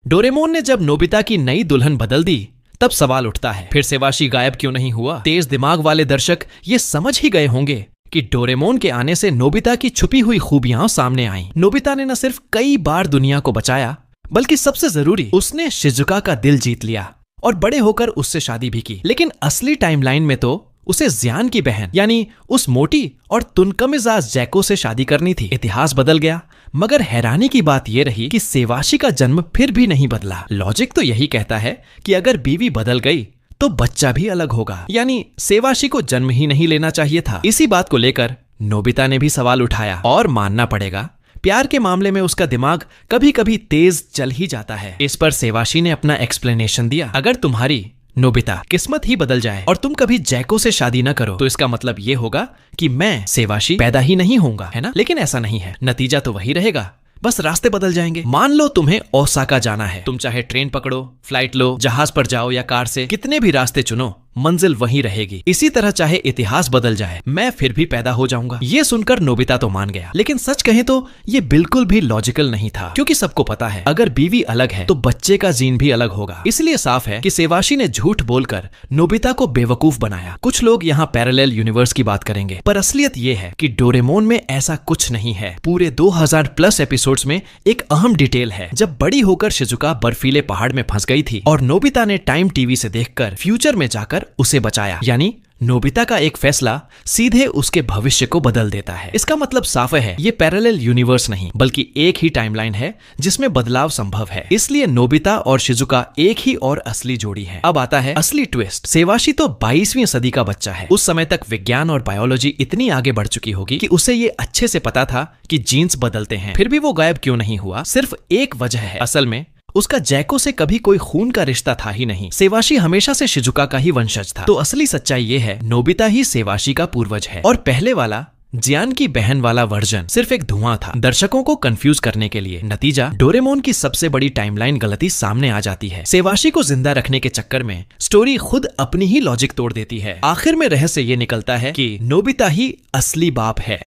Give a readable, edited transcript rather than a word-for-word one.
Doraemon ने जब Nobita की नई दुल्हन बदल दी तब सवाल उठता है, फिर सेवाशी गायब क्यों नहीं हुआ? तेज दिमाग वाले दर्शक ये समझ ही गए होंगे कि डोरेमोन के आने से नोबिता की छुपी हुई खूबियां सामने आईं। नोबिता ने न सिर्फ कई बार दुनिया को बचाया, बल्कि सबसे जरूरी, उसने शिजुका का दिल जीत लिया और बड़े होकर उससे शादी भी की। लेकिन असली टाइमलाइन में तो उसे जियान की बहन यानी उस मोटी और तुनकमिजाज जैको से शादी करनी थी। इतिहास बदल गया, मगर हैरानी की बात यह रही कि सेवाशी का जन्म फिर भी नहीं बदला। लॉजिक तो यही कहता है कि अगर बीवी बदल गई तो बच्चा भी अलग होगा, यानी सेवाशी को जन्म ही नहीं लेना चाहिए था। इसी बात को लेकर नोबिता ने भी सवाल उठाया और मानना पड़ेगा, प्यार के मामले में उसका दिमाग कभी कभी तेज चल ही जाता है। इस पर सेवाशी ने अपना एक्सप्लेनेशन दिया, अगर तुम्हारी नोबिता किस्मत ही बदल जाए और तुम कभी जैको से शादी न करो तो इसका मतलब ये होगा कि मैं सेवाशी पैदा ही नहीं होऊंगा, है ना? लेकिन ऐसा नहीं है, नतीजा तो वही रहेगा, बस रास्ते बदल जाएंगे। मान लो तुम्हें ओसाका जाना है, तुम चाहे ट्रेन पकड़ो, फ्लाइट लो, जहाज पर जाओ या कार से, कितने भी रास्ते चुनो, मंजिल वहीं रहेगी। इसी तरह चाहे इतिहास बदल जाए, मैं फिर भी पैदा हो जाऊंगा। ये सुनकर नोबिता तो मान गया, लेकिन सच कहें तो ये बिल्कुल भी लॉजिकल नहीं था, क्योंकि सबको पता है अगर बीवी अलग है तो बच्चे का जीन भी अलग होगा। इसलिए साफ है कि सेवाशी ने झूठ बोलकर नोबिता को बेवकूफ बनाया। कुछ लोग यहाँ पैरेलल यूनिवर्स की बात करेंगे, पर असलियत ये है कि डोरेमोन में ऐसा कुछ नहीं है। पूरे 2000+ एपिसोड्स में एक अहम डिटेल है, जब बड़ी होकर शिजुका बर्फीले पहाड़ में फंस गई थी और नोबिता ने टाइम टीवी से देखकर फ्यूचर में जाकर उसे बचाया। यानी नोबिता का एक फैसला सीधे उसके भविष्य को बदल देता है। इसका मतलब साफ है, ये पैरेलल यूनिवर्स नहीं बल्कि एक ही टाइमलाइन है जिसमें बदलाव संभव है। इसलिए नोबिता और शिजुका एक ही और असली जोड़ी है। अब आता है असली ट्विस्ट। सेवाशी तो 22वीं सदी का बच्चा है। उस समय तक विज्ञान और बायोलॉजी इतनी आगे बढ़ चुकी होगी कि उसे ये अच्छे से पता था कि जीन्स बदलते हैं। फिर भी वो गायब क्यों नहीं हुआ? सिर्फ एक वजह है, असल में उसका जैको से कभी कोई खून का रिश्ता था ही नहीं। सेवाशी हमेशा से शिजुका का ही वंशज था। तो असली सच्चाई ये है, नोबिता ही सेवाशी का पूर्वज है और पहले वाला जियान की बहन वाला वर्जन सिर्फ एक धुआं था, दर्शकों को कंफ्यूज करने के लिए। नतीजा, डोरेमोन की सबसे बड़ी टाइमलाइन गलती सामने आ जाती है। सेवाशी को जिंदा रखने के चक्कर में स्टोरी खुद अपनी ही लॉजिक तोड़ देती है। आखिर में रहस्य ये निकलता है कि नोबिता ही असली बाप है।